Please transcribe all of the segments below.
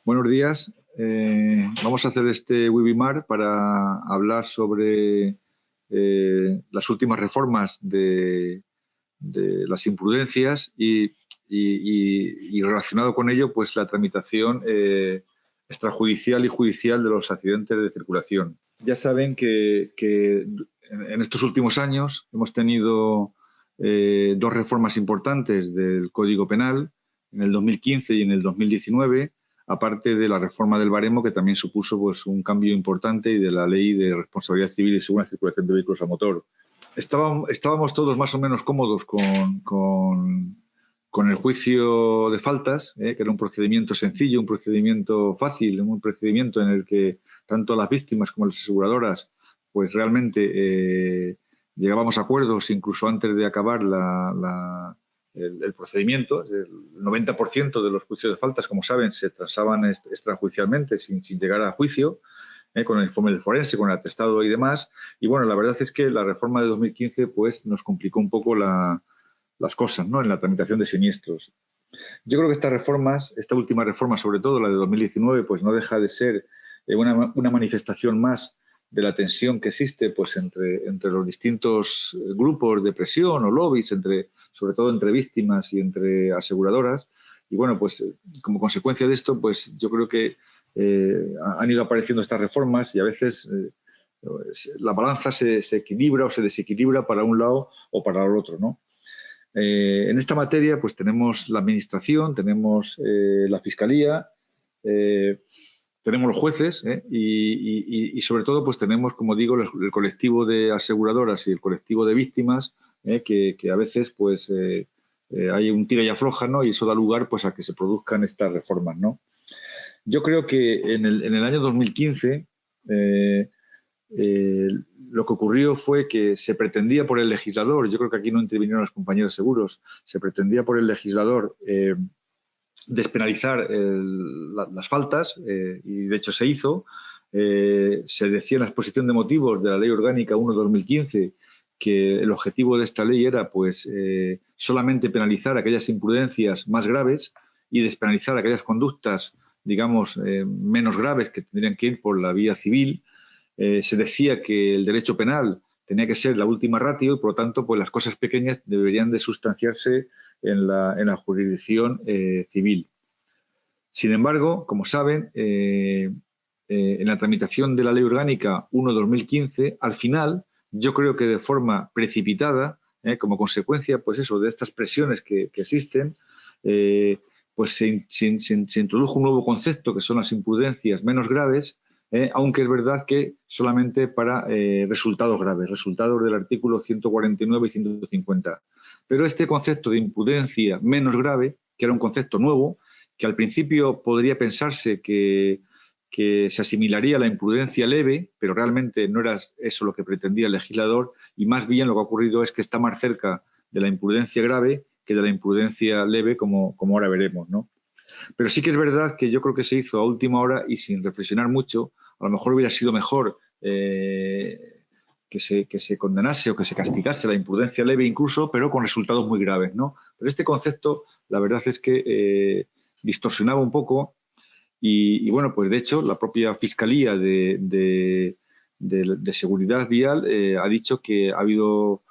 Buenos días. Vamos a hacer este webinar para hablar sobre las últimas reformas de las imprudencias y relacionado con ello, pues la tramitación extrajudicial y judicial de los accidentes de circulación. Ya saben que en estos últimos años hemos tenido dos reformas importantes del Código Penal, en el 2015 y en el 2019, aparte de la reforma del baremo, que también supuso pues, un cambio importante, y de la Ley de Responsabilidad Civil y Segura Circulación de Vehículos a Motor. Estábamos todos más o menos cómodos con el juicio de faltas, que era un procedimiento sencillo, un procedimiento fácil, un procedimiento en el que tanto las víctimas como las aseguradoras pues realmente llegábamos a acuerdos incluso antes de acabar el procedimiento. El 90% de los juicios de faltas, como saben, se transaban extrajudicialmente sin llegar a juicio, con el informe del forense, con el atestado y demás. Y bueno, la verdad es que la reforma de 2015 pues, nos complicó un poco las cosas, ¿no?, en la tramitación de siniestros. Yo creo que estas reformas, esta última reforma, sobre todo la de 2019, pues no deja de ser una manifestación más de la tensión que existe pues, entre los distintos grupos de presión o lobbies, sobre todo entre víctimas y entre aseguradoras. Y bueno, pues como consecuencia de esto, pues yo creo que han ido apareciendo estas reformas y a veces la balanza se equilibra o se desequilibra para un lado o para el otro, ¿no? En esta materia pues tenemos la Administración, tenemos la Fiscalía, tenemos los jueces y sobre todo pues tenemos, como digo, el colectivo de aseguradoras y el colectivo de víctimas, que a veces pues hay un tira y afloja, ¿no?, y eso da lugar pues a que se produzcan estas reformas, ¿no? Yo creo que en el año 2015 lo que ocurrió fue que se pretendía por el legislador, yo creo que aquí no intervinieron los compañeros seguros, se pretendía por el legislador despenalizar las faltas, y de hecho se hizo. Se decía en la exposición de motivos de la Ley Orgánica 1/2015 que el objetivo de esta ley era pues solamente penalizar aquellas imprudencias más graves y despenalizar aquellas conductas, digamos, menos graves, que tendrían que ir por la vía civil. Se decía que el derecho penal tenía que ser la última ratio y, por lo tanto, pues las cosas pequeñas deberían de sustanciarse en la jurisdicción civil. Sin embargo, como saben, en la tramitación de la Ley Orgánica 1/2015, al final, yo creo que de forma precipitada, como consecuencia pues eso, de estas presiones que existen, pues se introdujo un nuevo concepto, que son las imprudencias menos graves, aunque es verdad que solamente para resultados graves, resultados del artículo 149 y 150. Pero este concepto de imprudencia menos grave, que era un concepto nuevo, que al principio podría pensarse que se asimilaría a la imprudencia leve, pero realmente no era eso lo que pretendía el legislador, y más bien lo que ha ocurrido es que está más cerca de la imprudencia grave que de la imprudencia leve, como ahora veremos, ¿no? Pero sí que es verdad que yo creo que se hizo a última hora y sin reflexionar mucho. A lo mejor hubiera sido mejor que se condenase o que se castigase la imprudencia leve incluso, pero con resultados muy graves, ¿no? Pero este concepto, la verdad es que distorsionaba un poco y bueno, pues de hecho la propia Fiscalía de Seguridad Vial ha dicho que ha habido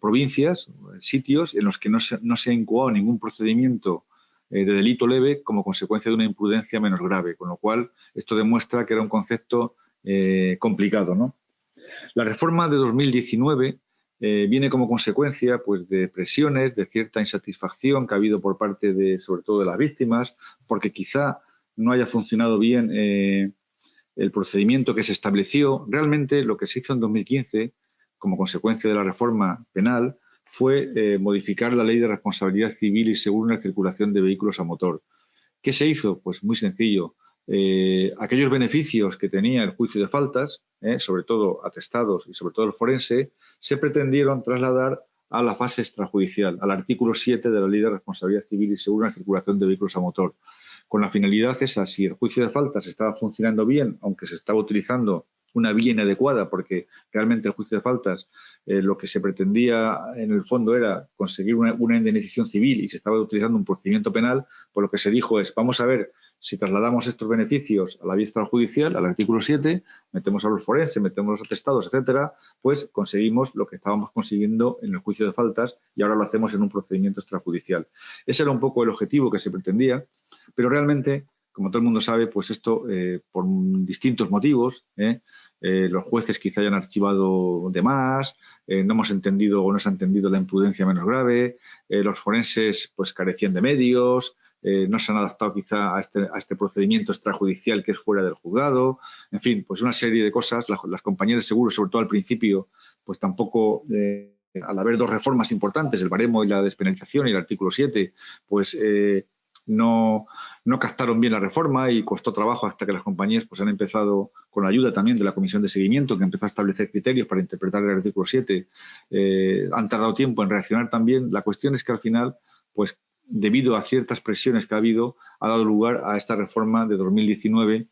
provincias, sitios en los que no se ha incoado ningún procedimiento de delito leve como consecuencia de una imprudencia menos grave, con lo cual esto demuestra que era un concepto complicado, ¿no? La reforma de 2019 viene como consecuencia pues, de presiones, de cierta insatisfacción que ha habido por parte sobre todo de las víctimas, porque quizá no haya funcionado bien el procedimiento que se estableció. Realmente lo que se hizo en 2015, como consecuencia de la reforma penal, fue modificar la Ley de Responsabilidad Civil y Segura en la Circulación de Vehículos a Motor. ¿Qué se hizo? Pues muy sencillo. Aquellos beneficios que tenía el juicio de faltas, sobre todo atestados y sobre todo el forense, se pretendieron trasladar a la fase extrajudicial, al artículo 7 de la Ley de Responsabilidad Civil y Segura en la Circulación de Vehículos a Motor. Con la finalidad esa, si el juicio de faltas estaba funcionando bien, aunque se estaba utilizando una vía inadecuada, porque realmente el juicio de faltas lo que se pretendía en el fondo era conseguir una indemnización civil y se estaba utilizando un procedimiento penal, pues lo que se dijo es, vamos a ver si trasladamos estos beneficios a la vía extrajudicial, al artículo 7, metemos a los forenses, metemos los atestados, etcétera, pues conseguimos lo que estábamos consiguiendo en el juicio de faltas y ahora lo hacemos en un procedimiento extrajudicial. Ese era un poco el objetivo que se pretendía, pero realmente, como todo el mundo sabe, pues esto, por distintos motivos, los jueces quizá hayan archivado de más, no hemos entendido o no se ha entendido la imprudencia menos grave, los forenses pues carecían de medios, no se han adaptado quizá a este procedimiento extrajudicial que es fuera del juzgado, en fin, pues una serie de cosas. Las compañías de seguros, sobre todo al principio, pues tampoco, al haber dos reformas importantes, el baremo y la despenalización y el artículo 7, pues no captaron bien la reforma y costó trabajo hasta que las compañías pues han empezado, con la ayuda también de la Comisión de Seguimiento, que empezó a establecer criterios para interpretar el artículo 7, han tardado tiempo en reaccionar también. La cuestión es que al final, pues debido a ciertas presiones que ha habido, ha dado lugar a esta reforma de 2019,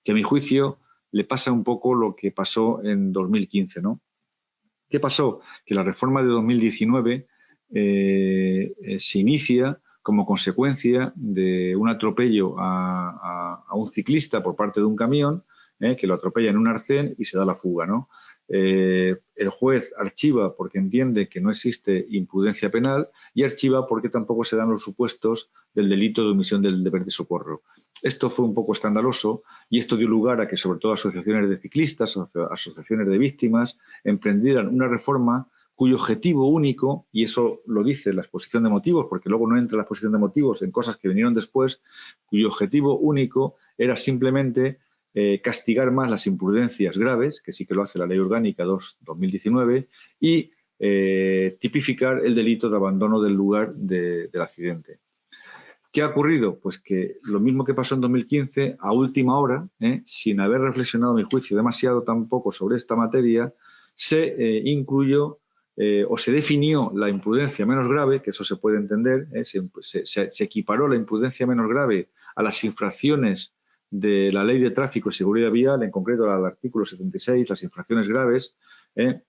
que a mi juicio le pasa un poco lo que pasó en 2015, ¿no? ¿Qué pasó? Que la reforma de 2019 se inicia como consecuencia de un atropello a un ciclista por parte de un camión, que lo atropella en un arcén y se da la fuga, ¿no? El juez archiva porque entiende que no existe imprudencia penal y archiva porque tampoco se dan los supuestos del delito de omisión del deber de socorro. Esto fue un poco escandaloso y esto dio lugar a que sobre todo asociaciones de ciclistas, asociaciones de víctimas, emprendieran una reforma cuyo objetivo único, y eso lo dice la exposición de motivos, porque luego no entra la exposición de motivos en cosas que vinieron después, cuyo objetivo único era simplemente castigar más las imprudencias graves, que sí que lo hace la Ley Orgánica 2/2019, y tipificar el delito de abandono del lugar del accidente. ¿Qué ha ocurrido? Pues que lo mismo que pasó en 2015, a última hora, sin haber reflexionado, a mi juicio, demasiado tampoco sobre esta materia, se incluyó o se definió la imprudencia menos grave, que eso se puede entender, se equiparó la imprudencia menos grave a las infracciones de la Ley de Tráfico y Seguridad Vial, en concreto al artículo 76, las infracciones graves,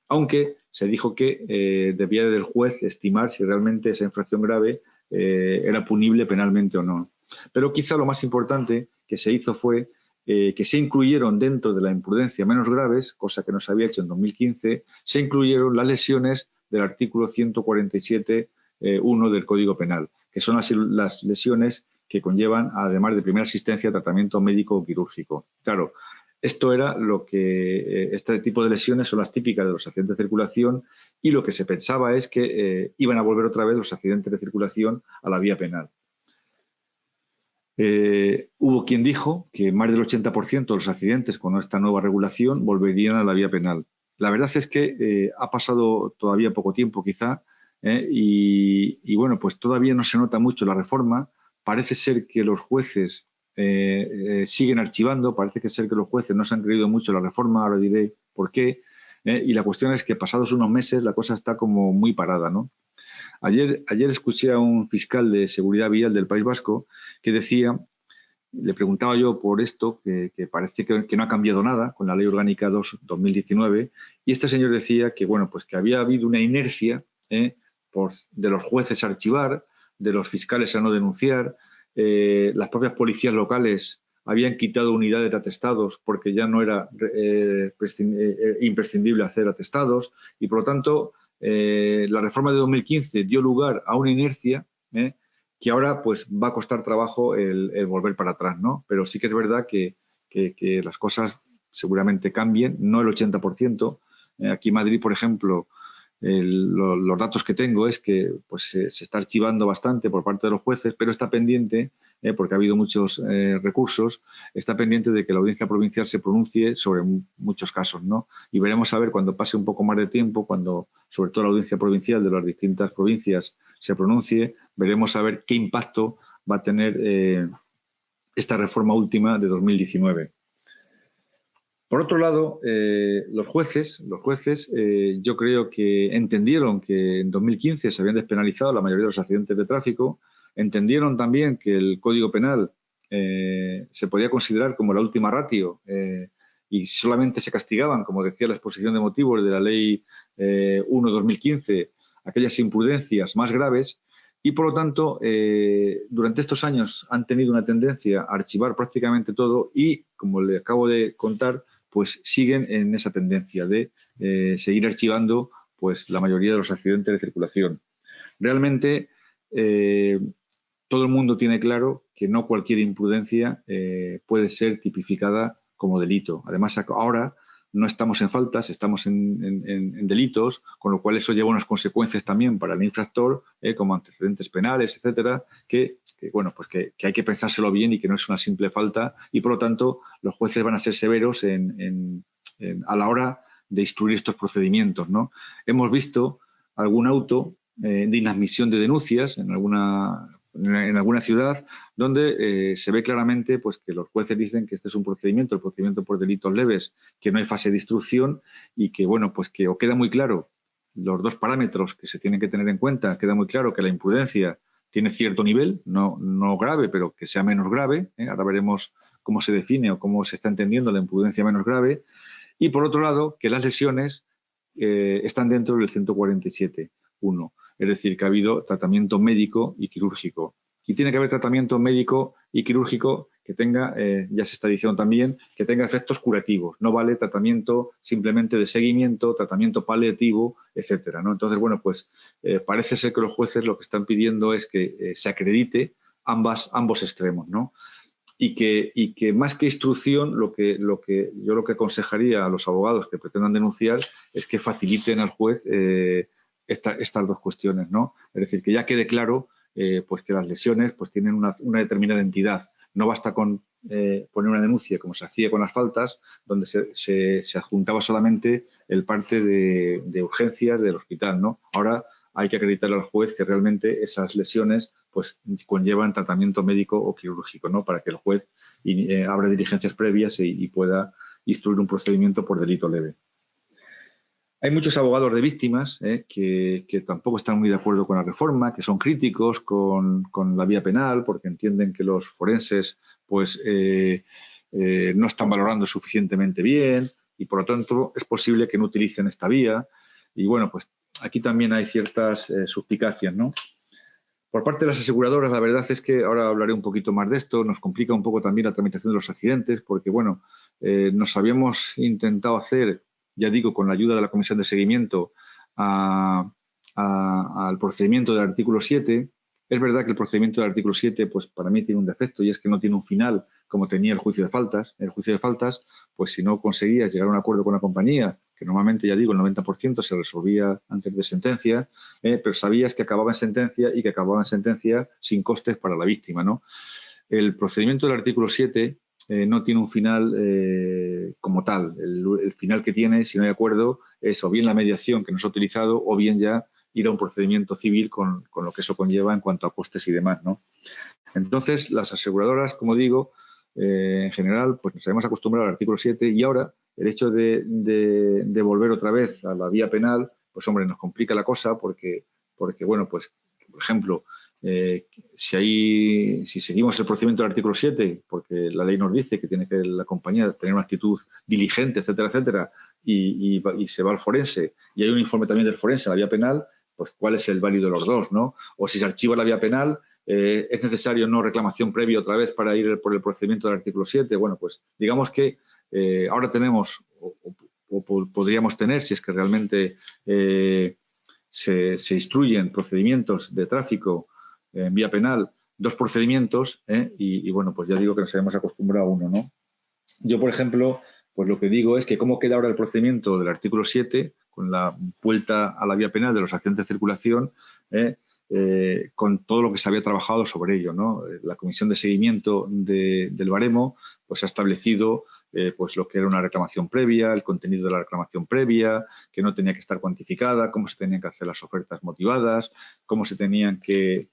aunque se dijo que debía del juez estimar si realmente esa infracción grave era punible penalmente o no. Pero quizá lo más importante que se hizo fue que se incluyeron dentro de la imprudencia menos graves, cosa que no se había hecho en 2015, se incluyeron las lesiones del artículo 147.1 del Código Penal, que son las lesiones que conllevan, además de primera asistencia, tratamiento médico o quirúrgico. Claro, esto era lo que, este tipo de lesiones son las típicas de los accidentes de circulación y lo que se pensaba es que iban a volver otra vez los accidentes de circulación a la vía penal. Hubo quien dijo que más del 80% de los accidentes con esta nueva regulación volverían a la vía penal. La verdad es que ha pasado todavía poco tiempo quizá y bueno, pues todavía no se nota mucho la reforma. Parece ser que los jueces siguen archivando, parece ser que los jueces no se han creído mucho la reforma, ahora diré por qué, y la cuestión es que pasados unos meses la cosa está como muy parada, ¿no? Ayer escuché a un fiscal de seguridad vial del País Vasco que decía, le preguntaba yo por esto, que parece que no ha cambiado nada con la Ley Orgánica 2/2019, y este señor decía que, bueno, pues que había habido una inercia de los jueces a archivar, de los fiscales a no denunciar, las propias policías locales habían quitado unidades de atestados porque ya no era imprescindible hacer atestados y, por lo tanto, la reforma de 2015 dio lugar a una inercia que ahora pues va a costar trabajo el volver para atrás, ¿no? Pero sí que es verdad que las cosas seguramente cambien, no el 80%. Aquí en Madrid, por ejemplo, los datos que tengo es que pues, se está archivando bastante por parte de los jueces, pero está pendiente, porque ha habido muchos recursos, está pendiente de que la audiencia provincial se pronuncie sobre muchos casos, ¿no? Y veremos a ver cuando pase un poco más de tiempo, cuando sobre todo la audiencia provincial de las distintas provincias se pronuncie, veremos a ver qué impacto va a tener esta reforma última de 2019. Por otro lado, los jueces yo creo que entendieron que en 2015 se habían despenalizado la mayoría de los accidentes de tráfico, entendieron también que el Código Penal se podía considerar como la última ratio y solamente se castigaban, como decía la exposición de motivos de la Ley 1/2015, aquellas imprudencias más graves, y por lo tanto, durante estos años han tenido una tendencia a archivar prácticamente todo y, como le acabo de contar, pues siguen en esa tendencia de seguir archivando pues la mayoría de los accidentes de circulación. Realmente, todo el mundo tiene claro que no cualquier imprudencia puede ser tipificada como delito. Además, ahora no estamos en faltas, estamos en delitos, con lo cual eso lleva unas consecuencias también para el infractor, como antecedentes penales, etcétera, bueno, pues que hay que pensárselo bien y que no es una simple falta, y por lo tanto los jueces van a ser severos a la hora de instruir estos procedimientos, ¿no? Hemos visto algún auto de inadmisión de denuncias en alguna ciudad, donde se ve claramente pues, que los jueces dicen que este es un procedimiento, el procedimiento por delitos leves, que no hay fase de instrucción y que, bueno, pues que o queda muy claro los dos parámetros que se tienen que tener en cuenta, queda muy claro que la imprudencia tiene cierto nivel, no grave, pero que sea menos grave. Ahora veremos cómo se define o cómo se está entendiendo la imprudencia menos grave. Y, por otro lado, que las lesiones están dentro del 147.1. Es decir, que ha habido tratamiento médico y quirúrgico. Y tiene que haber tratamiento médico y quirúrgico que tenga, ya se está diciendo también, que tenga efectos curativos. No vale tratamiento simplemente de seguimiento, tratamiento paliativo, etcétera, ¿no? Entonces, bueno, pues parece ser que los jueces lo que están pidiendo es que se acredite ambos extremos, ¿no? Y que más que instrucción, lo que yo aconsejaría a los abogados que pretendan denunciar es que faciliten al juez estas dos cuestiones, ¿no? Es decir, que ya quede claro pues que las lesiones pues tienen una determinada entidad. No basta con poner una denuncia, como se hacía con las faltas, donde se adjuntaba solamente el parte de urgencias del hospital, ¿no? Ahora hay que acreditarle al juez que realmente esas lesiones pues conllevan tratamiento médico o quirúrgico, ¿no? Para que el juez abra diligencias previas y pueda instruir un procedimiento por delito leve. Hay muchos abogados de víctimas que tampoco están muy de acuerdo con la reforma, que son críticos con la vía penal, porque entienden que los forenses pues, no están valorando suficientemente bien y, por lo tanto, es posible que no utilicen esta vía. Y, bueno, pues aquí también hay ciertas suspicacias, ¿no? Por parte de las aseguradoras, la verdad es que ahora hablaré un poquito más de esto, nos complica un poco también la tramitación de los accidentes, porque, bueno, nos habíamos intentado hacer, ya digo, con la ayuda de la Comisión de Seguimiento al procedimiento del artículo 7. Es verdad que el procedimiento del artículo 7, pues para mí tiene un defecto y es que no tiene un final como tenía el juicio de faltas. El juicio de faltas, pues si no conseguías llegar a un acuerdo con la compañía, que normalmente, ya digo, el 90% se resolvía antes de sentencia, pero sabías que acababa en sentencia y que acababa en sentencia sin costes para la víctima, ¿no? El procedimiento del artículo 7 no tiene un final como tal. El final que tiene, si no hay acuerdo, es o bien la mediación que nos ha utilizado o bien ya ir a un procedimiento civil con lo que eso conlleva en cuanto a costes y demás, ¿no? Entonces, las aseguradoras, como digo, en general, pues nos habíamos acostumbrado al artículo 7 y ahora el hecho de volver otra vez a la vía penal, pues hombre, nos complica la cosa porque bueno, pues, por ejemplo, si seguimos el procedimiento del artículo 7, porque la ley nos dice que tiene que la compañía tener una actitud diligente, etcétera, etcétera, y se va al forense y hay un informe también del forense a la vía penal, pues cuál es el válido de los dos, ¿no? O si se archiva la vía penal, ¿es necesario no reclamación previa otra vez para ir por el procedimiento del artículo 7? Bueno, pues digamos que ahora tenemos, o podríamos tener, si es que realmente se instruyen procedimientos de tráfico en vía penal, dos procedimientos, y bueno, pues ya digo que nos habíamos acostumbrado a uno, ¿no? Yo, por ejemplo, pues lo que digo es que cómo queda ahora el procedimiento del artículo 7, con la vuelta a la vía penal de los accidentes de circulación, con todo lo que se había trabajado sobre ello, ¿no? La Comisión de Seguimiento del Baremo pues ha establecido pues lo que era una reclamación previa, el contenido de la reclamación previa, que no tenía que estar cuantificada, cómo se tenían que hacer las ofertas motivadas, cómo se tenían que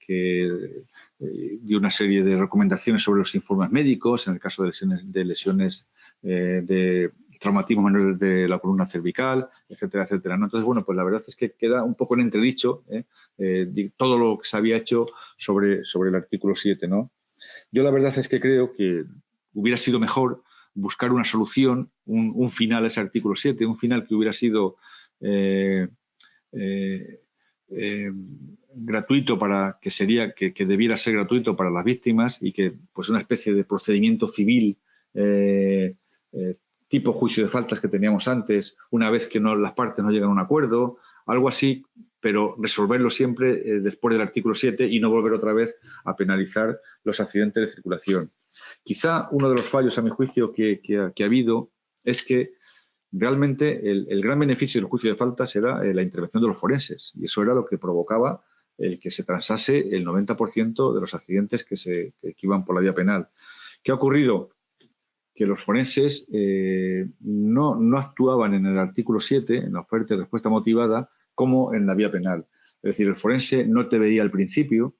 dio una serie de recomendaciones sobre los informes médicos en el caso de lesiones de traumatismo menor de la columna cervical, etcétera, etcétera, ¿no? Entonces, bueno, pues la verdad es que queda un poco en entredicho todo lo que se había hecho sobre el artículo 7, ¿no? Yo la verdad es que creo que hubiera sido mejor buscar una solución, un final a ese artículo 7, un final que hubiera sido gratuito que debiera ser gratuito para las víctimas y que pues una especie de procedimiento civil tipo juicio de faltas que teníamos antes, una vez que las partes no llegan a un acuerdo, algo así, pero resolverlo siempre después del artículo 7 y no volver otra vez a penalizar los accidentes de circulación. Quizá uno de los fallos, a mi juicio, que ha habido es que realmente el gran beneficio del juicio de faltas era la intervención de los forenses, y eso era lo que provocaba el que se transase el 90% de los accidentes que iban por la vía penal. ¿Qué ha ocurrido? Que los forenses no actuaban en el artículo 7, en la oferta y respuesta motivada, como en la vía penal. Es decir, el forense no te veía al principio,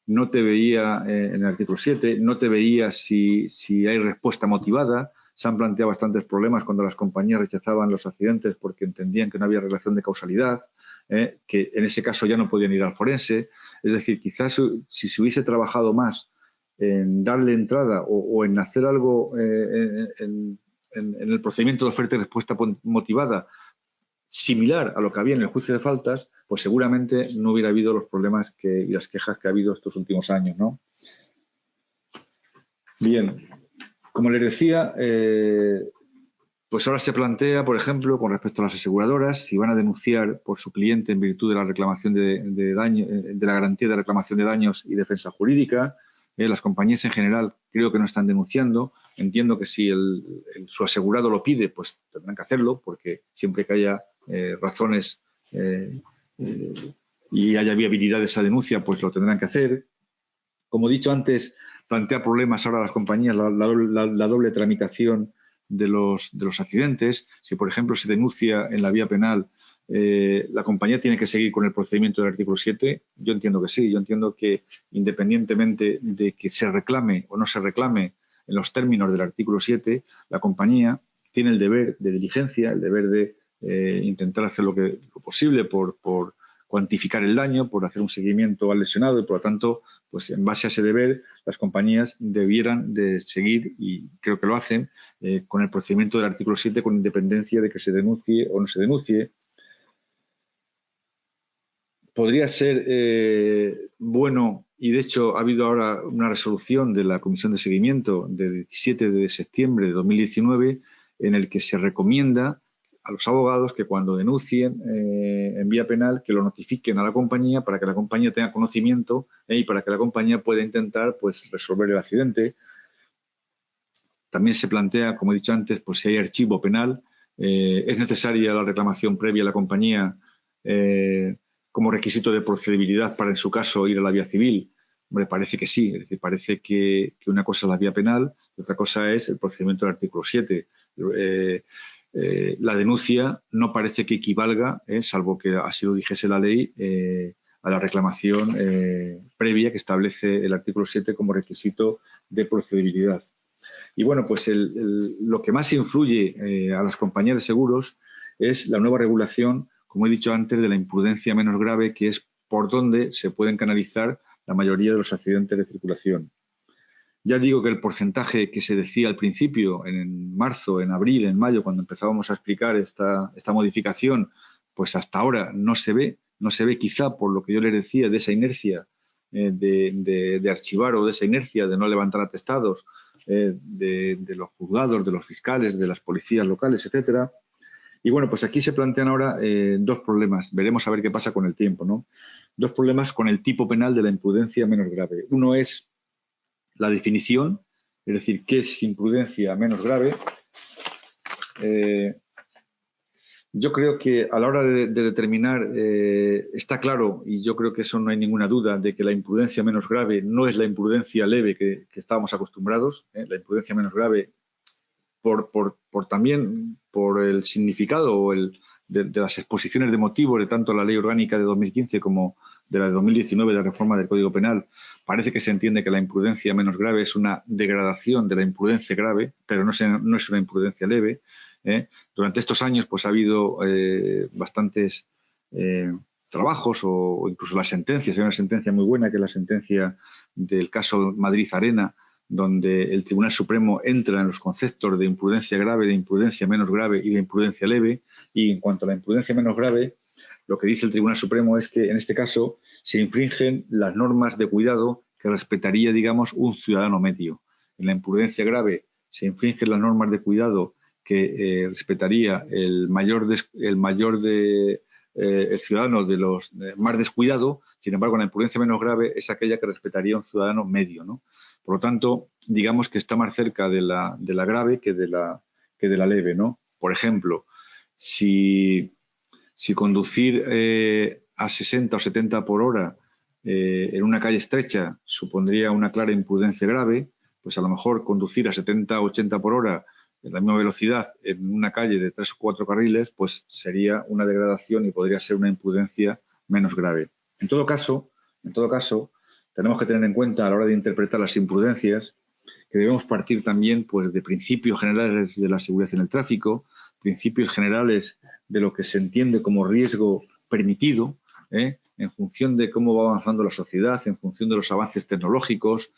no te veía en el artículo 7, no te veía si hay respuesta motivada. Se han planteado bastantes problemas cuando las compañías rechazaban los accidentes porque entendían que no había relación de causalidad, que en ese caso ya no podían ir al forense. Es decir, quizás si se hubiese trabajado más en darle entrada o en hacer algo en el procedimiento de oferta y respuesta motivada similar a lo que había en el juicio de faltas, pues seguramente no hubiera habido los problemas y las quejas que ha habido estos últimos años, ¿no? Bien, como les decía, pues ahora se plantea, por ejemplo, con respecto a las aseguradoras, si van a denunciar por su cliente en virtud de la reclamación de daño, de la garantía de reclamación de daños y defensa jurídica. Las compañías en general creo que no están denunciando. Entiendo que si su asegurado lo pide, pues tendrán que hacerlo, porque siempre que haya razones y haya viabilidad de esa denuncia, pues lo tendrán que hacer. Como he dicho antes, plantea problemas ahora a las compañías la doble tramitación de los accidentes. Si, por ejemplo, se denuncia en la vía penal, la compañía tiene que seguir con el procedimiento del artículo 7. Yo entiendo que sí. Yo entiendo que independientemente de que se reclame o no se reclame en los términos del artículo 7, la compañía tiene el deber de diligencia, el deber de intentar hacer lo posible por cuantificar el daño, por hacer un seguimiento al lesionado y, por lo tanto, pues en base a ese deber, las compañías debieran de seguir, y creo que lo hacen, con el procedimiento del artículo 7, con independencia de que se denuncie o no se denuncie. Podría ser bueno, y de hecho ha habido ahora una resolución de la Comisión de Seguimiento del 17 de septiembre de 2019 en el que se recomienda a los abogados que cuando denuncien en vía penal que lo notifiquen a la compañía para que la compañía tenga conocimiento y para que la compañía pueda intentar pues resolver el accidente. También se plantea, como he dicho antes, pues si hay archivo penal, es necesaria la reclamación previa a la compañía como requisito de procedibilidad para, en su caso, ir a la vía civil. Hombre, parece que sí, es decir, parece que una cosa es la vía penal y otra cosa es el procedimiento del artículo 7. La denuncia no parece que equivalga, salvo que así lo dijese la ley, a la reclamación previa que establece el artículo 7 como requisito de procedibilidad. Y bueno, pues lo que más influye a las compañías de seguros es la nueva regulación, como he dicho antes, de la imprudencia menos grave, que es por donde se pueden canalizar la mayoría de los accidentes de circulación. Ya digo que el porcentaje que se decía al principio, en marzo, en abril, en mayo, cuando empezábamos a explicar esta modificación, pues hasta ahora no se ve quizá por lo que yo les decía de esa inercia de archivar o de esa inercia de no levantar atestados de los juzgados, de los fiscales, de las policías locales, etcétera. Y bueno, pues aquí se plantean ahora dos problemas. Veremos a ver qué pasa con el tiempo, ¿no? Dos problemas con el tipo penal de la imprudencia menos grave. Uno es la definición, es decir, qué es imprudencia menos grave. Yo creo que a la hora de determinar, está claro, y yo creo que eso no hay ninguna duda, de que la imprudencia menos grave no es la imprudencia leve que estábamos acostumbrados. La imprudencia menos grave, también por el significado o de las exposiciones de motivos de tanto la Ley Orgánica de 2015 como de la de 2019 de reforma del Código Penal, parece que se entiende que la imprudencia menos grave es una degradación de la imprudencia grave, pero no es una imprudencia leve. Durante estos años pues ha habido bastantes trabajos o incluso las sentencias. Hay una sentencia muy buena que es la sentencia del caso Madrid Arena, donde el Tribunal Supremo entra en los conceptos de imprudencia grave, de imprudencia menos grave y de imprudencia leve. Y en cuanto a la imprudencia menos grave, lo que dice el Tribunal Supremo es que en este caso se infringen las normas de cuidado que respetaría, digamos, un ciudadano medio. En la imprudencia grave se infringen las normas de cuidado que respetaría el ciudadano de los más descuidado. Sin embargo, la imprudencia menos grave es aquella que respetaría un ciudadano medio, ¿no? Por lo tanto, digamos que está más cerca de la grave que de la leve, ¿no? Por ejemplo, si conducir a 60 o 70 por hora en una calle estrecha supondría una clara imprudencia grave, pues a lo mejor conducir a 70 o 80 por hora en la misma velocidad en una calle de 3 o 4 carriles, pues sería una degradación y podría ser una imprudencia menos grave. En todo caso, tenemos que tener en cuenta a la hora de interpretar las imprudencias que debemos partir también pues, de principios generales de la seguridad en el tráfico, principios generales de lo que se entiende como riesgo permitido, en función de cómo va avanzando la sociedad, en función de los avances tecnológicos.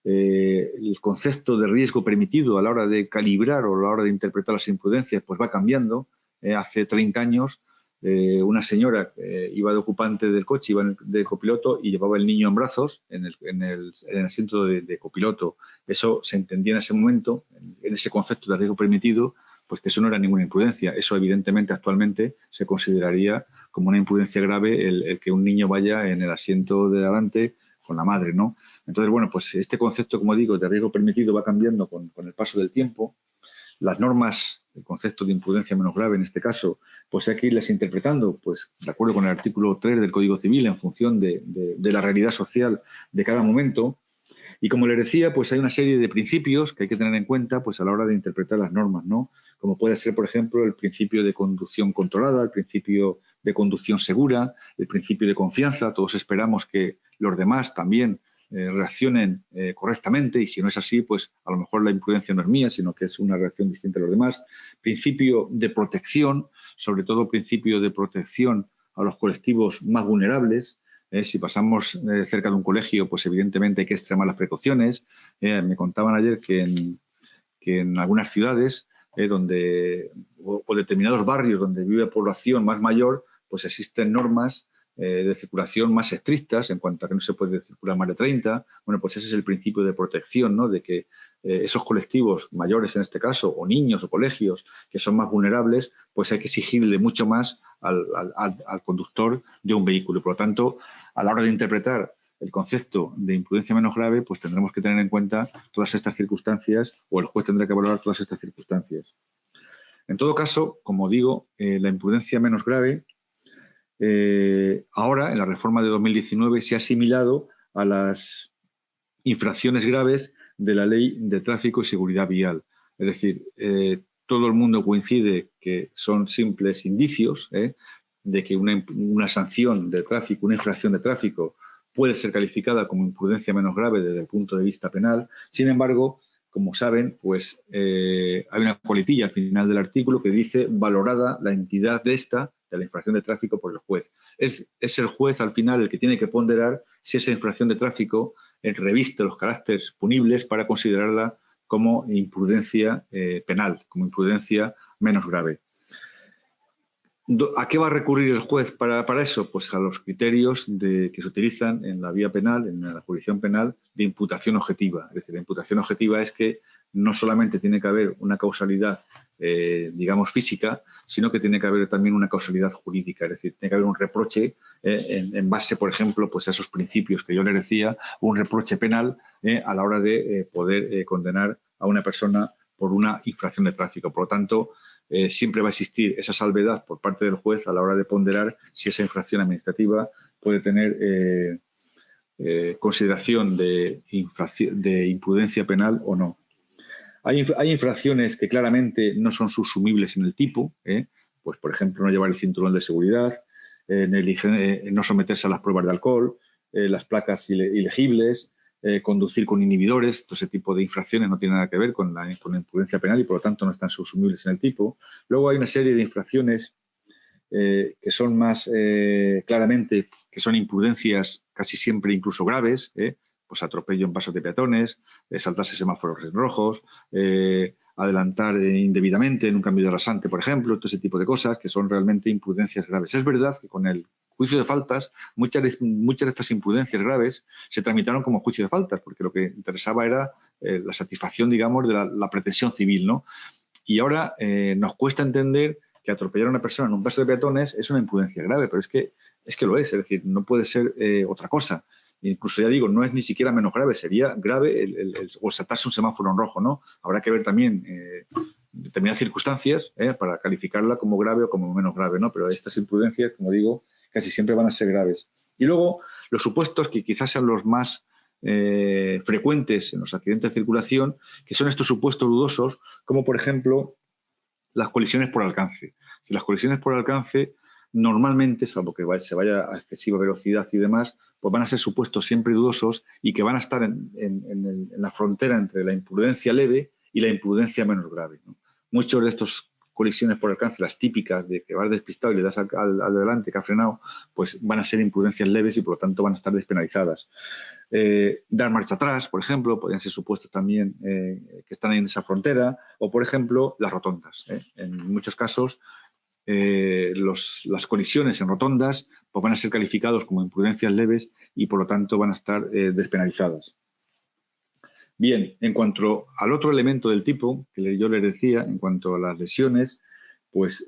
El concepto de riesgo permitido a la hora de calibrar o a la hora de interpretar las imprudencias pues va cambiando. Hace 30 años una señora iba de ocupante del coche, iba de copiloto y llevaba el niño en brazos en el asiento de copiloto. Eso se entendía en ese momento, en ese concepto de riesgo permitido, pues que eso no era ninguna imprudencia. Eso evidentemente actualmente se consideraría como una imprudencia grave el que un niño vaya en el asiento de delante con la madre, ¿no? Entonces, bueno, pues este concepto, como digo, de riesgo permitido va cambiando con el paso del tiempo. Las normas, el concepto de imprudencia menos grave en este caso, pues hay que irlas interpretando, pues de acuerdo con el artículo 3 del Código Civil, en función de la realidad social de cada momento. Y como les decía, pues hay una serie de principios que hay que tener en cuenta pues a la hora de interpretar las normas, ¿no? Como puede ser, por ejemplo, el principio de conducción controlada, el principio de conducción segura, el principio de confianza. Todos esperamos que los demás también reaccionen correctamente, y si no es así, pues a lo mejor la imprudencia no es mía, sino que es una reacción distinta a los demás. Principio de protección, sobre todo principio de protección a los colectivos más vulnerables. Si pasamos cerca de un colegio, pues evidentemente hay que extremar las precauciones. Me contaban ayer que en algunas ciudades o determinados barrios donde vive población más mayor, pues existen normas de circulación más estrictas en cuanto a que no se puede circular más de 30. Bueno, pues ese es el principio de protección, ¿no? De que esos colectivos mayores, en este caso, o niños o colegios que son más vulnerables, pues hay que exigirle mucho más al conductor de un vehículo. Por lo tanto, a la hora de interpretar el concepto de imprudencia menos grave, pues tendremos que tener en cuenta todas estas circunstancias, o el juez tendrá que valorar todas estas circunstancias. En todo caso, como digo, la imprudencia menos grave ahora, en la reforma de 2019, se ha asimilado a las infracciones graves de la Ley de Tráfico y Seguridad Vial. Es decir, todo el mundo coincide que son simples indicios de que una sanción de tráfico, una infracción de tráfico, puede ser calificada como imprudencia menos grave desde el punto de vista penal. Sin embargo, como saben, pues hay una coletilla al final del artículo que dice valorada la entidad de la infracción de tráfico por el juez. Es el juez al final el que tiene que ponderar si esa infracción de tráfico reviste los caracteres punibles para considerarla como imprudencia penal, como imprudencia menos grave. ¿A qué va a recurrir el juez para eso? Pues a los criterios que se utilizan en la vía penal, en la jurisdicción penal, de imputación objetiva. Es decir, la imputación objetiva es que no solamente tiene que haber una causalidad, digamos, física, sino que tiene que haber también una causalidad jurídica. Es decir, tiene que haber un reproche en base, por ejemplo, pues a esos principios que yo les decía, un reproche penal a la hora de poder condenar a una persona por una infracción de tráfico. Por lo tanto, siempre va a existir esa salvedad por parte del juez a la hora de ponderar si esa infracción administrativa puede tener consideración de imprudencia penal o no. Hay infracciones que claramente no son subsumibles en el tipo, pues por ejemplo no llevar el cinturón de seguridad, no someterse a las pruebas de alcohol, las placas ilegibles, conducir con inhibidores. Todo ese tipo de infracciones no tienen nada que ver con la imprudencia penal y por lo tanto no están subsumibles en el tipo. Luego hay una serie de infracciones que son más claramente, que son imprudencias casi siempre incluso graves, pues atropello en pasos de peatones, saltarse semáforos rojos, adelantar indebidamente en un cambio de rasante, por ejemplo, todo ese tipo de cosas que son realmente imprudencias graves. Es verdad que con el juicio de faltas, muchas de estas imprudencias graves se tramitaron como juicio de faltas, porque lo que interesaba era la satisfacción, digamos, de la pretensión civil, ¿no? Y ahora nos cuesta entender que atropellar a una persona en un paso de peatones es una imprudencia grave, pero es que lo es decir, no puede ser otra cosa. Incluso, ya digo, no es ni siquiera menos grave, sería grave o saltarse un semáforo en rojo, ¿no? Habrá que ver también determinadas circunstancias para calificarla como grave o como menos grave, ¿no? Pero estas imprudencias, como digo, casi siempre van a ser graves. Y luego, los supuestos que quizás sean los más frecuentes en los accidentes de circulación, que son estos supuestos dudosos, como por ejemplo las colisiones por alcance. Si las colisiones por alcance normalmente, salvo que se vaya a excesiva velocidad y demás, pues van a ser supuestos siempre dudosos y que van a estar en la frontera entre la imprudencia leve y la imprudencia menos grave, ¿no? Muchos de estos colisiones por alcance, las típicas de que vas despistado y le das al delante que ha frenado, pues van a ser imprudencias leves y por lo tanto van a estar despenalizadas. Dar marcha atrás, por ejemplo, podrían ser supuestos también que están en esa frontera, o por ejemplo las rotondas. En muchos casos las colisiones en rotondas pues van a ser calificados como imprudencias leves y por lo tanto van a estar despenalizadas. Bien, en cuanto al otro elemento del tipo que yo les decía, en cuanto a las lesiones, pues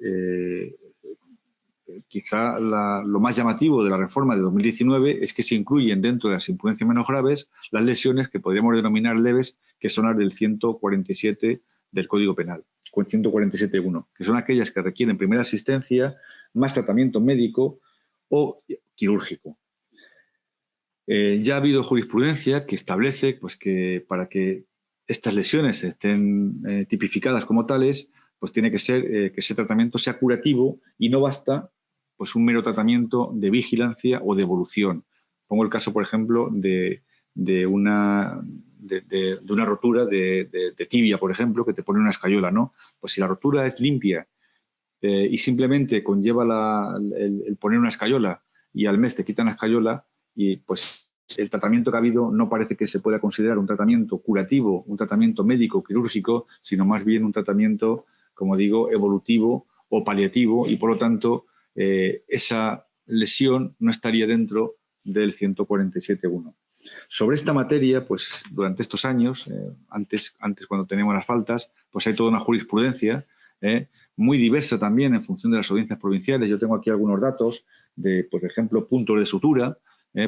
quizá lo más llamativo de la reforma de 2019 es que se incluyen dentro de las imprudencias menos graves las lesiones que podríamos denominar leves, que son las del 147 del Código Penal, con 147.1, que son aquellas que requieren primera asistencia, más tratamiento médico o quirúrgico. Ya ha habido jurisprudencia que establece pues, que para que estas lesiones estén tipificadas como tales, pues tiene que ser que ese tratamiento sea curativo y no basta pues, un mero tratamiento de vigilancia o de evolución. Pongo el caso, por ejemplo, de una rotura de tibia, por ejemplo, que te pone una escayola, ¿no? Pues si la rotura es limpia y simplemente conlleva el poner una escayola y al mes te quitan la escayola, y pues el tratamiento que ha habido no parece que se pueda considerar un tratamiento curativo, un tratamiento médico, quirúrgico, sino más bien un tratamiento, como digo, evolutivo o paliativo, y por lo tanto esa lesión no estaría dentro del 147.1. Sobre esta materia, pues durante estos años, antes cuando teníamos las faltas, pues hay toda una jurisprudencia muy diversa también en función de las audiencias provinciales. Yo tengo aquí algunos datos de, pues, por ejemplo, puntos de sutura.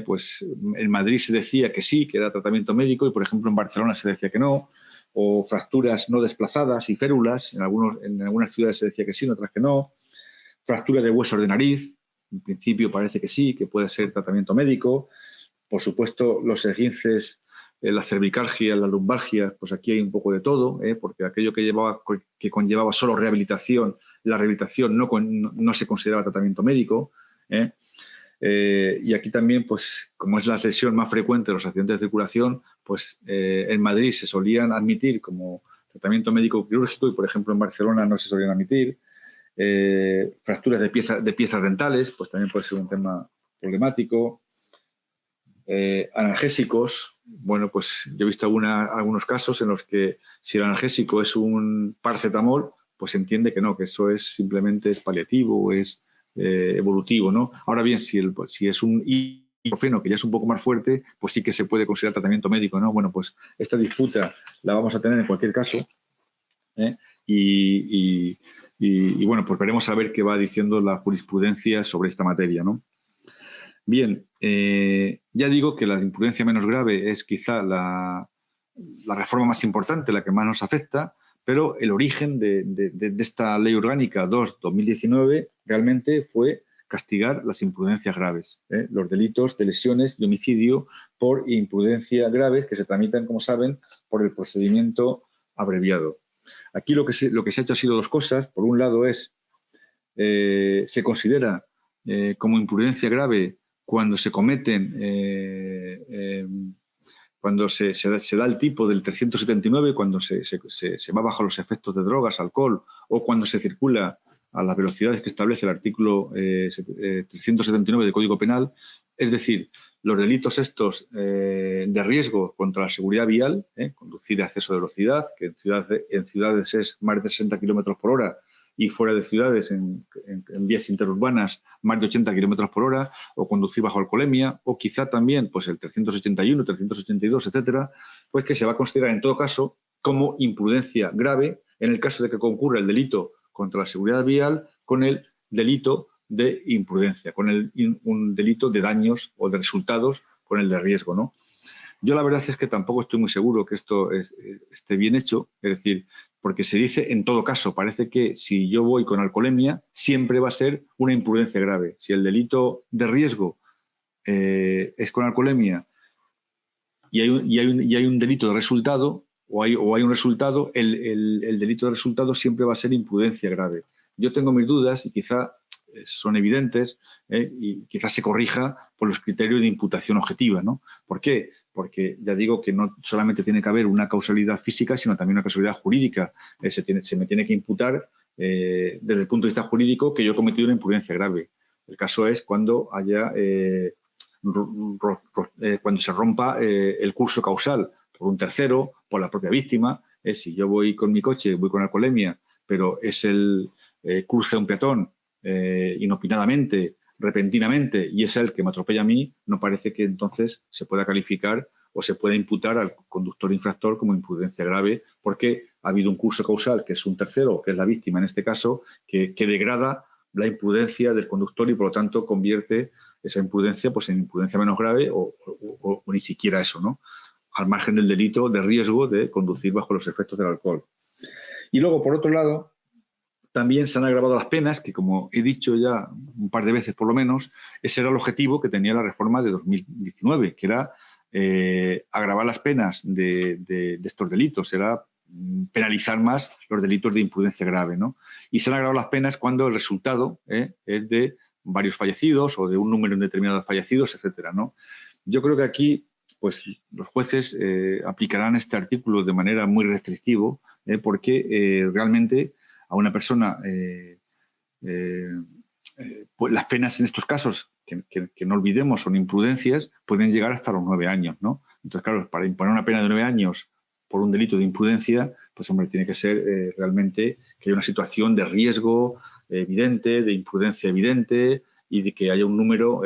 Pues en Madrid se decía que sí, que era tratamiento médico, y por ejemplo en Barcelona se decía que no, o fracturas no desplazadas y férulas, en algunas ciudades se decía que sí, en otras que no, fractura de huesos de nariz, en principio parece que sí, que puede ser tratamiento médico, por supuesto los esguinces, la cervicalgia, la lumbalgia, pues aquí hay un poco de todo, porque aquello que conllevaba solo rehabilitación, la rehabilitación no se consideraba tratamiento médico, y aquí también, pues, como es la lesión más frecuente de los accidentes de circulación, pues en Madrid se solían admitir como tratamiento médico quirúrgico y, por ejemplo, en Barcelona no se solían admitir. Fracturas de piezas dentales, pues también puede ser un tema problemático. Analgésicos, bueno, pues yo he visto algunos casos en los que si el analgésico es un paracetamol, pues se entiende que no, que eso simplemente es paliativo o es evolutivo, ¿no? Ahora bien, si es un ibuprofeno, que ya es un poco más fuerte, pues sí que se puede considerar tratamiento médico, ¿no? Bueno, pues esta disputa la vamos a tener en cualquier caso, y bueno, pues veremos a ver qué va diciendo la jurisprudencia sobre esta materia, ¿no? Bien, ya digo que la imprudencia menos grave es quizá la reforma más importante, la que más nos afecta, pero el origen de esta Ley Orgánica 2/2019 realmente fue castigar las imprudencias graves, los delitos de lesiones y homicidio por imprudencia graves que se tramitan, como saben, por el procedimiento abreviado. Aquí lo que se ha hecho ha sido dos cosas. Por un lado se considera como imprudencia grave cuando se cometen, cuando se da el tipo del 379, cuando se va bajo los efectos de drogas, alcohol, o cuando se circula a las velocidades que establece el artículo 379 del Código Penal, Es decir, los delitos estos de riesgo contra la seguridad vial, conducir a exceso de velocidad, que en ciudades es más de 60 kilómetros por hora y fuera de ciudades, en vías interurbanas, más de 80 kilómetros por hora, o conducir bajo alcoholemia, o quizá también pues el 381, 382, etcétera, pues que se va a considerar en todo caso como imprudencia grave en el caso de que concurra el delito contra la seguridad vial con el delito de imprudencia, con un delito de daños o de resultados con el de riesgo, ¿no? Yo la verdad es que tampoco estoy muy seguro que esto esté bien hecho, es decir, porque se dice en todo caso, parece que si yo voy con alcoholemia siempre va a ser una imprudencia grave. Si el delito de riesgo es con alcoholemia y hay un delito de resultado, o hay un resultado, el delito de resultado siempre va a ser imprudencia grave. Yo tengo mis dudas y quizá son evidentes y quizás se corrija por los criterios de imputación objetiva, ¿no? ¿Por qué? Porque ya digo que no solamente tiene que haber una causalidad física, sino también una causalidad jurídica. Se me tiene que imputar desde el punto de vista jurídico que yo he cometido una imprudencia grave. El caso es cuando haya cuando se rompa el curso causal por un tercero, por la propia víctima. Si yo voy con mi coche, voy con alcoholemia, pero es el cruce a un peatón inopinadamente, repentinamente, y es él que me atropella a mí, no parece que entonces se pueda calificar o se pueda imputar al conductor infractor como imprudencia grave, porque ha habido un curso causal, que es un tercero, que es la víctima en este caso, que degrada la imprudencia del conductor y, por lo tanto, convierte esa imprudencia pues, en imprudencia menos grave o ni siquiera eso, ¿no? Al margen del delito de riesgo de conducir bajo los efectos del alcohol. Y luego, por otro lado, también se han agravado las penas, que como he dicho ya un par de veces por lo menos, ese era el objetivo que tenía la reforma de 2019, que era agravar las penas de estos delitos, era penalizar más los delitos de imprudencia grave, ¿no? Y se han agravado las penas cuando el resultado es de varios fallecidos o de un número indeterminado de fallecidos, etcétera, ¿no? Yo creo que aquí pues los jueces aplicarán este artículo de manera muy restrictiva porque realmente a una persona pues las penas en estos casos, que no olvidemos, son imprudencias, pueden llegar hasta los 9 años, ¿no? Entonces, claro, para imponer una pena de 9 años por un delito de imprudencia, pues, hombre, tiene que ser realmente que haya una situación de riesgo evidente, de imprudencia evidente y de que haya un número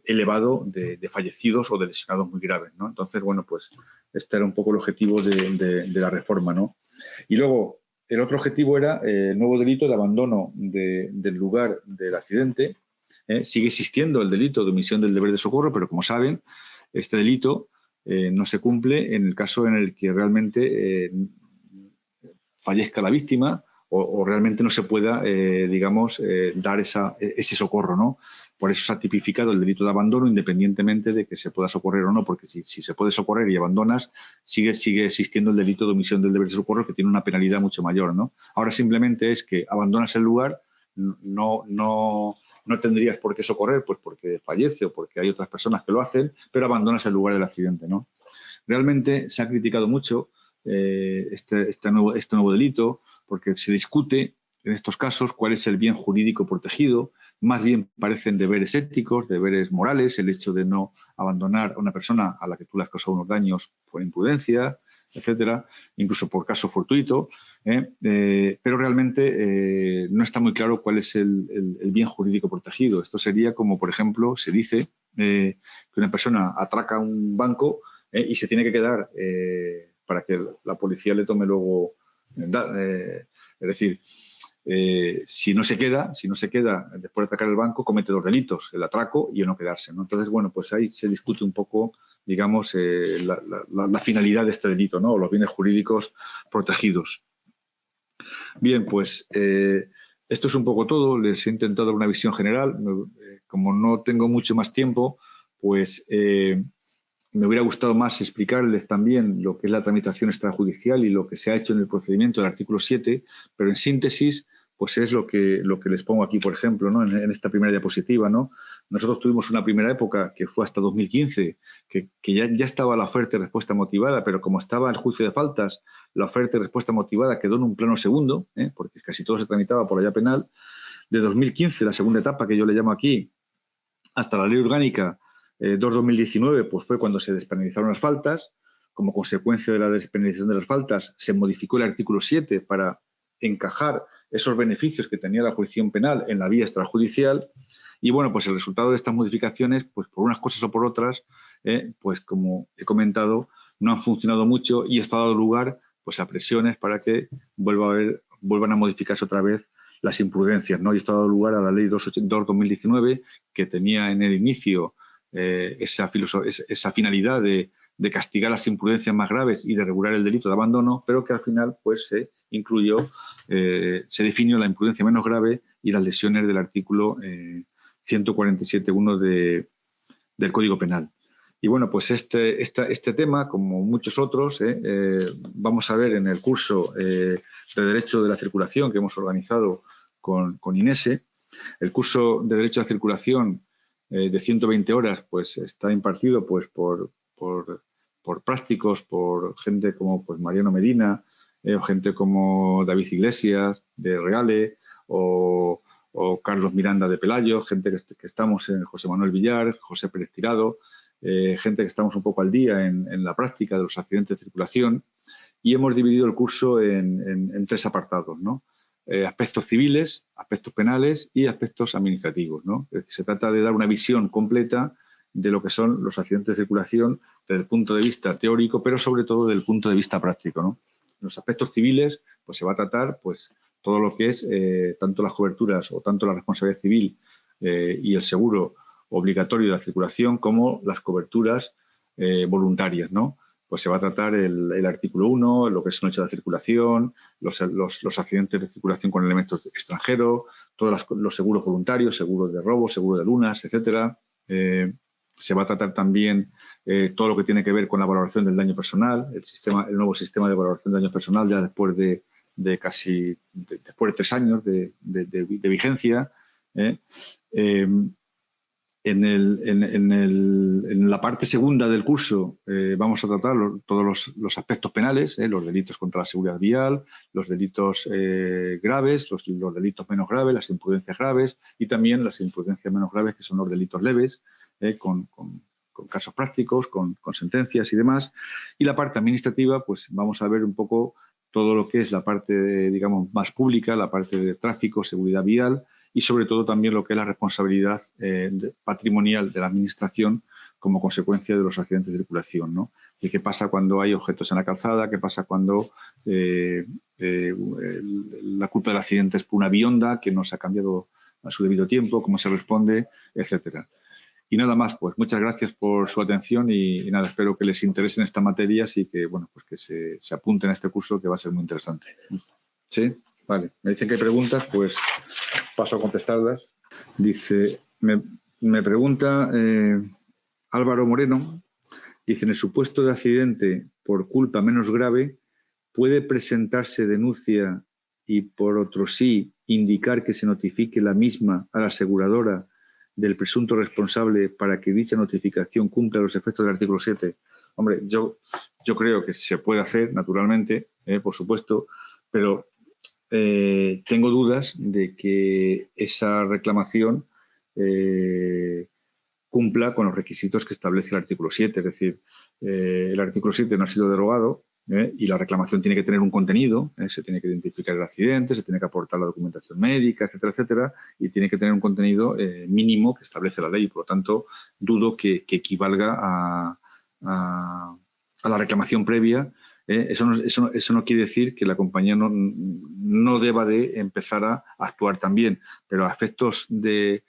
elevado de fallecidos o de lesionados muy graves, ¿no? Entonces, bueno, pues este era un poco el objetivo de la reforma, ¿no? Y luego, el otro objetivo era el nuevo delito de abandono del lugar del accidente. Sigue existiendo el delito de omisión del deber de socorro, pero como saben, este delito no se cumple en el caso en el que realmente fallezca la víctima o realmente no se pueda, digamos, dar ese socorro, ¿no? Por eso se ha tipificado el delito de abandono independientemente de que se pueda socorrer o no, porque si se puede socorrer y abandonas, sigue existiendo el delito de omisión del deber de socorro que tiene una penalidad mucho mayor, ¿no? Ahora simplemente es que abandonas el lugar, no tendrías por qué socorrer, pues porque fallece o porque hay otras personas que lo hacen, pero abandonas el lugar del accidente, ¿no? Realmente se ha criticado mucho este nuevo delito porque se discute en estos casos cuál es el bien jurídico protegido. Más bien parecen deberes éticos, deberes morales, el hecho de no abandonar a una persona a la que tú le has causado unos daños por imprudencia, etcétera, incluso por caso fortuito, pero realmente no está muy claro cuál es el bien jurídico protegido. Esto sería como, por ejemplo, se dice que una persona atraca un banco y se tiene que quedar para que la policía le tome luego. Es decir, si no se queda después de atacar el banco, comete dos delitos, el atraco y el no quedarse, ¿no? Entonces, bueno, pues ahí se discute un poco, digamos, la finalidad de este delito, ¿no? O los bienes jurídicos protegidos. Bien, pues esto es un poco todo. Les he intentado dar una visión general. Como no tengo mucho más tiempo, pues me hubiera gustado más explicarles también lo que es la tramitación extrajudicial y lo que se ha hecho en el procedimiento del artículo 7, pero en síntesis, pues es lo que les pongo aquí, por ejemplo, ¿no? En esta primera diapositiva, ¿no? Nosotros tuvimos una primera época que fue hasta 2015, que ya estaba la oferta y respuesta motivada, pero como estaba el juicio de faltas, la oferta y respuesta motivada quedó en un plano segundo, porque casi todo se tramitaba por la vía penal. De 2015, la segunda etapa que yo le llamo aquí, hasta la ley orgánica, 2019 pues fue cuando se despenalizaron las faltas. Como consecuencia de la despenalización de las faltas, se modificó el artículo 7 para encajar esos beneficios que tenía la jurisdicción penal en la vía extrajudicial. Y bueno, pues el resultado de estas modificaciones, pues por unas cosas o por otras, pues como he comentado, no han funcionado mucho y esto ha dado lugar pues a presiones para que vuelvan a modificarse otra vez las imprudencias, ¿no? Y esto ha dado lugar a la Ley 282/2019, que tenía en el inicio esa finalidad de castigar las imprudencias más graves y de regular el delito de abandono, pero que al final pues se definió la imprudencia menos grave y las lesiones del artículo 147.1 del Código Penal. Y bueno, pues este tema, como muchos otros, vamos a ver en el curso de Derecho de la Circulación que hemos organizado con INESE. El curso de Derecho a la Circulación de 120 horas pues está impartido pues por prácticos, por gente como pues Mariano Medina, o gente como David Iglesias de Reale, o Carlos Miranda de Pelayo, gente que estamos en José Manuel Villar, José Pérez Tirado, gente que estamos un poco al día en la práctica de los accidentes de circulación, y hemos dividido el curso en 3 apartados, ¿no? Aspectos civiles, aspectos penales y aspectos administrativos, ¿no? Es decir, se trata de dar una visión completa de lo que son los accidentes de circulación desde el punto de vista teórico, pero sobre todo desde el punto de vista práctico, ¿no? En los aspectos civiles pues se va a tratar pues todo lo que es tanto las coberturas o tanto la responsabilidad civil y el seguro obligatorio de la circulación como las coberturas voluntarias, ¿no? Pues se va a tratar el artículo 1, lo que es un hecho de circulación, los accidentes de circulación con elementos extranjeros, todos los seguros voluntarios, seguros de robo, seguro de lunas, etcétera. Se va a tratar también todo lo que tiene que ver con la valoración del daño personal, el nuevo sistema de valoración del daño personal ya después de 3 años de vigencia. En la parte segunda del curso vamos a tratar todos los aspectos penales, los delitos contra la seguridad vial, los delitos graves, los delitos menos graves, las imprudencias graves y también las imprudencias menos graves, que son los delitos leves, con casos prácticos, con sentencias y demás. Y la parte administrativa, pues vamos a ver un poco todo lo que es la parte, digamos, más pública, la parte de tráfico, seguridad vial, y sobre todo también lo que es la responsabilidad patrimonial de la Administración como consecuencia de los accidentes de circulación, ¿no? Y qué pasa cuando hay objetos en la calzada, qué pasa cuando la culpa del accidente es por una vionda que no se ha cambiado a su debido tiempo, cómo se responde, etcétera. Y nada más, pues muchas gracias por su atención y nada, espero que les interesen estas materias y que, bueno, pues que se apunten a este curso que va a ser muy interesante. ¿Sí? Vale. Me dicen que hay preguntas, pues paso a contestarlas. Dice, me pregunta Álvaro Moreno, dice, en el supuesto de accidente por culpa menos grave, ¿puede presentarse denuncia y por otro sí indicar que se notifique la misma a la aseguradora del presunto responsable para que dicha notificación cumpla los efectos del artículo 7? Hombre, yo creo que se puede hacer, naturalmente, por supuesto, pero tengo dudas de que esa reclamación cumpla con los requisitos que establece el artículo 7. Es decir, el artículo 7 no ha sido derogado y la reclamación tiene que tener un contenido, se tiene que identificar el accidente, se tiene que aportar la documentación médica, etcétera, etcétera, y tiene que tener un contenido mínimo que establece la ley. Por lo tanto, dudo que equivalga a la reclamación previa. Eso no quiere decir que la compañía no deba de empezar a actuar también, pero a efectos de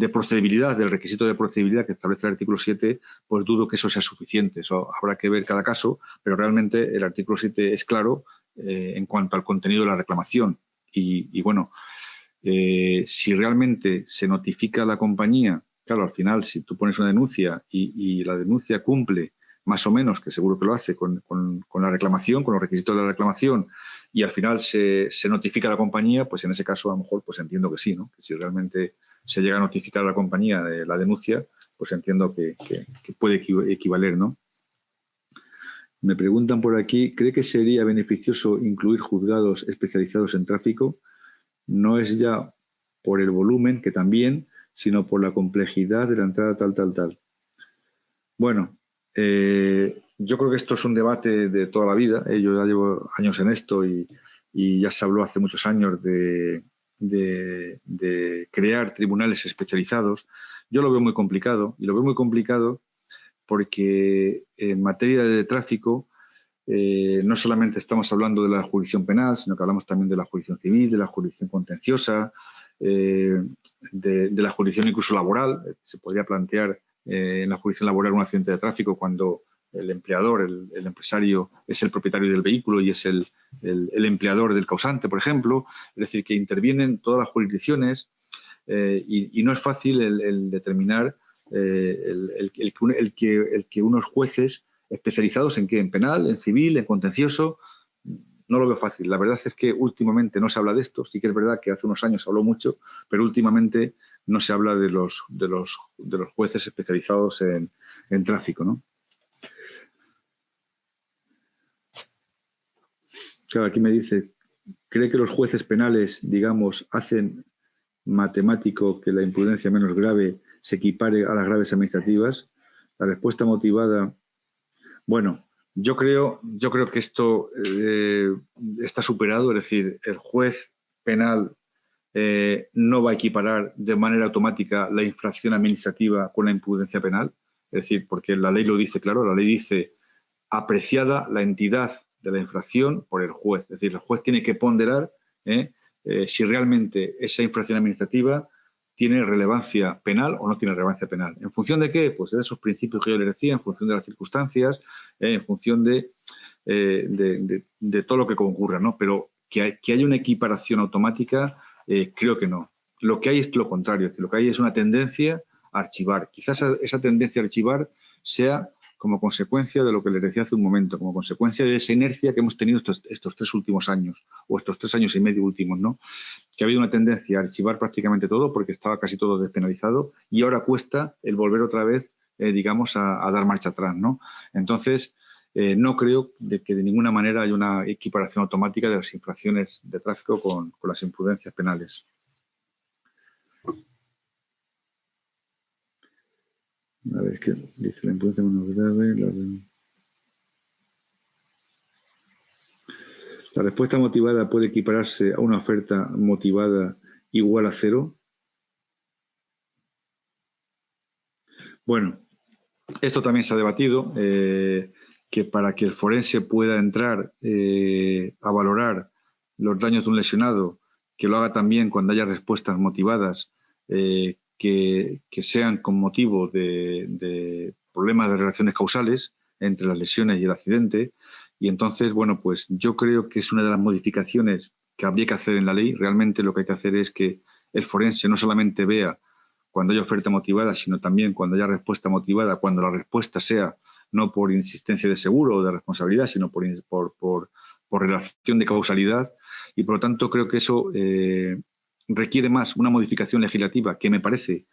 procedibilidad, del requisito de procedibilidad que establece el artículo 7, pues dudo que eso sea suficiente. Eso habrá que ver cada caso, pero realmente el artículo 7 es claro en cuanto al contenido de la reclamación. Y bueno, si realmente se notifica a la compañía, claro, al final, si tú pones una denuncia y la denuncia cumple más o menos, que seguro que lo hace, con la reclamación, con los requisitos de la reclamación, y al final se notifica a la compañía, pues en ese caso a lo mejor pues entiendo que sí, ¿no? Que si realmente se llega a notificar a la compañía de la denuncia, pues entiendo que puede equivaler, ¿no? Me preguntan por aquí, ¿cree que sería beneficioso incluir juzgados especializados en tráfico? No es ya por el volumen, que también, sino por la complejidad de la entrada tal. Bueno, yo creo que esto es un debate de toda la vida. Yo ya llevo años en esto y ya se habló hace muchos años de crear tribunales especializados. Yo lo veo muy complicado y lo veo muy complicado porque en materia de tráfico no solamente estamos hablando de la jurisdicción penal, sino que hablamos también de la jurisdicción civil, de la jurisdicción contenciosa, de la jurisdicción incluso laboral. Se podría plantear en la jurisdicción laboral un accidente de tráfico cuando el empleador, el empresario, es el propietario del vehículo y es el empleador del causante, por ejemplo. Es decir, que intervienen todas las jurisdicciones y no es fácil el determinar el que unos jueces especializados en qué, en penal, en civil, en contencioso, no lo veo fácil. La verdad es que últimamente no se habla de esto. Sí que es verdad que hace unos años se habló mucho, pero últimamente no se habla de los jueces especializados en tráfico, ¿no? Claro, aquí me dice, ¿cree que los jueces penales, digamos, hacen matemático que la imprudencia menos grave se equipare a las graves administrativas? La respuesta motivada, bueno, yo creo que esto está superado, es decir, el juez penal no va a equiparar de manera automática la infracción administrativa con la imprudencia penal, es decir, porque la ley lo dice claro, la ley dice apreciada la entidad de la infracción por el juez, es decir, el juez tiene que ponderar si realmente esa infracción administrativa tiene relevancia penal o no tiene relevancia penal. ¿En función de qué? Pues de esos principios que yo les decía, en función de las circunstancias, en función de todo lo que concurra, ¿no? Pero que haya una equiparación automática, creo que no. Lo que hay es lo contrario, es decir, lo que hay es una tendencia a archivar. Quizás esa tendencia a archivar sea como consecuencia de lo que les decía hace un momento, como consecuencia de esa inercia que hemos tenido estos 3 últimos años, o estos 3 años y medio últimos, ¿no? Que ha habido una tendencia a archivar prácticamente todo porque estaba casi todo despenalizado y ahora cuesta el volver otra vez, digamos, a dar marcha atrás, ¿no? Entonces, no creo que de ninguna manera haya una equiparación automática de las infracciones de tráfico con las imprudencias penales. A ver, ¿qué dice la imprudencia menos grave? La respuesta motivada puede equipararse a una oferta motivada igual a 0. Bueno, esto también se ha debatido, que para que el forense pueda entrar a valorar los daños de un lesionado, que lo haga también cuando haya respuestas motivadas que sean con motivo de problemas de relaciones causales entre las lesiones y el accidente. Y entonces, bueno, pues yo creo que es una de las modificaciones que habría que hacer en la ley. Realmente lo que hay que hacer es que el forense no solamente vea cuando haya oferta motivada, sino también cuando haya respuesta motivada, cuando la respuesta sea no por insistencia de seguro o de responsabilidad, sino por relación de causalidad. Y por lo tanto creo que eso requiere más una modificación legislativa que me parece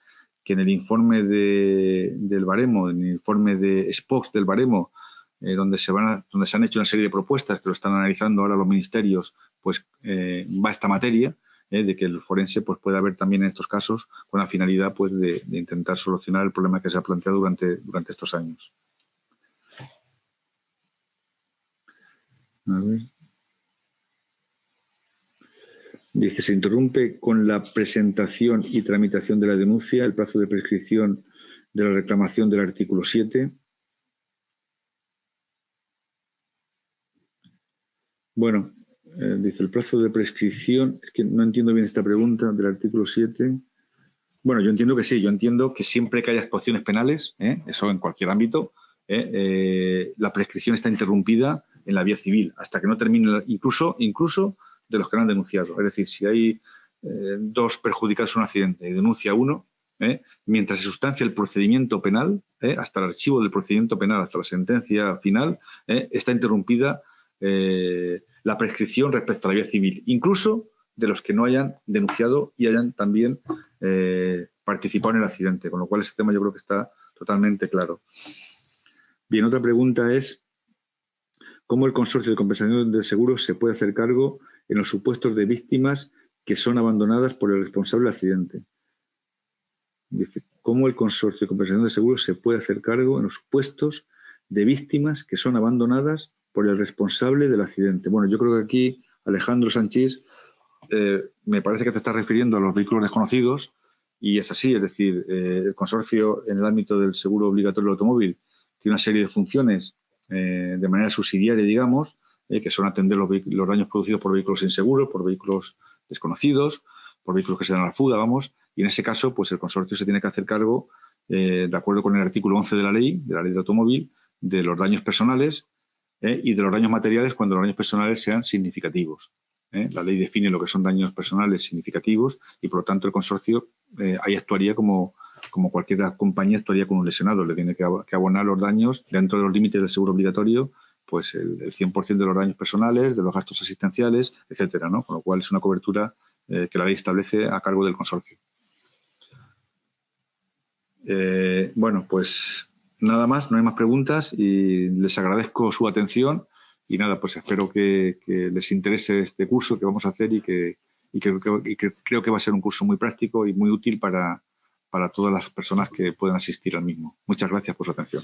que en el informe del baremo, en el informe de SPOX del baremo, donde se han hecho una serie de propuestas que lo están analizando ahora los ministerios, pues va esta materia, de que el forense pues, pueda ver también en estos casos con la finalidad pues, de intentar solucionar el problema que se ha planteado durante estos años. A ver. Dice, se interrumpe con la presentación y tramitación de la denuncia el plazo de prescripción de la reclamación del artículo 7. Bueno, dice el plazo de prescripción, es que no entiendo bien esta pregunta del artículo 7. Bueno, yo entiendo que sí, yo entiendo que siempre que haya actuaciones penales, eso en cualquier ámbito, la prescripción está interrumpida en la vía civil hasta que no termine, incluso de los que no han denunciado. Es decir, si hay 2 perjudicados en un accidente y denuncia uno, mientras se sustancia el procedimiento penal, hasta el archivo del procedimiento penal, hasta la sentencia final, está interrumpida la prescripción respecto a la vía civil, incluso de los que no hayan denunciado y hayan también participado en el accidente, con lo cual ese tema yo creo que está totalmente claro. Bien, otra pregunta es ¿cómo el consorcio de compensación de seguros se puede hacer cargo en los supuestos de víctimas que son abandonadas por el responsable del accidente? Dice, ¿cómo el consorcio de compensación de seguros se puede hacer cargo en los supuestos de víctimas que son abandonadas por el responsable del accidente? Bueno, yo creo que aquí, Alejandro Sanchís, me parece que te estás refiriendo a los vehículos desconocidos, y es así, es decir, el consorcio en el ámbito del seguro obligatorio del automóvil tiene una serie de funciones de manera subsidiaria, digamos, que son atender los daños producidos por vehículos inseguros, por vehículos desconocidos, por vehículos que se dan a la fuga, vamos, y en ese caso, pues el consorcio se tiene que hacer cargo, de acuerdo con el artículo 11 de la ley del automóvil, de los daños personales y de los daños materiales cuando los daños personales sean significativos. La ley define lo que son daños personales significativos y, por lo tanto, el consorcio ahí actuaría como cualquier compañía actuaría con un lesionado. Le tiene que abonar los daños dentro de los límites del seguro obligatorio, pues el 100% de los daños personales, de los gastos asistenciales, etcétera, ¿no? Con lo cual es una cobertura que la ley establece a cargo del consorcio. Bueno, pues nada más, no hay más preguntas y les agradezco su atención y nada, pues espero que les interese este curso que vamos a hacer y que creo que va a ser un curso muy práctico y muy útil para todas las personas que puedan asistir al mismo. Muchas gracias por su atención.